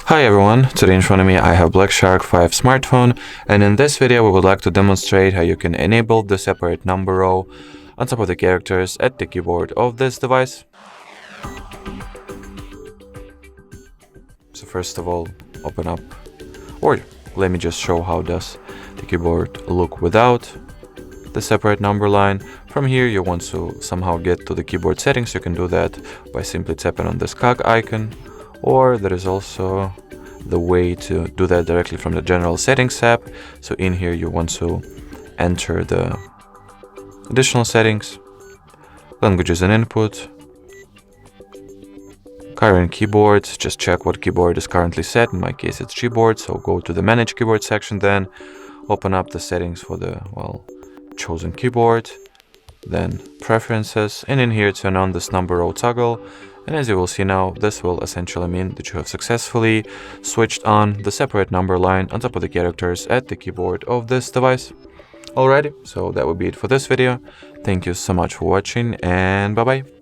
Hi everyone, today in front of me I have Black Shark 5 smartphone, and in this video we would like to demonstrate how you can enable the separate number row on top of the characters at the keyboard of this device. So first of all, open up, or let me just show how does the keyboard look without the separate number line. From here you want to somehow get to the keyboard settings. You can do that by simply tapping on this cog icon, or there is also the way to do that directly from the general settings app. So in here you want to enter the additional settings, languages and input, current keyboards, just check what keyboard is currently set. In my case it's Gboard, so go to the manage keyboard section, then open up the settings for the chosen keyboard, then preferences, and in here turn on this number row toggle. And as you will see now, this will essentially mean that you have successfully switched on the separate number line on top of the characters at the keyboard of this device. Alrighty, so that would be it for this video. Thank you so much for watching, and bye bye.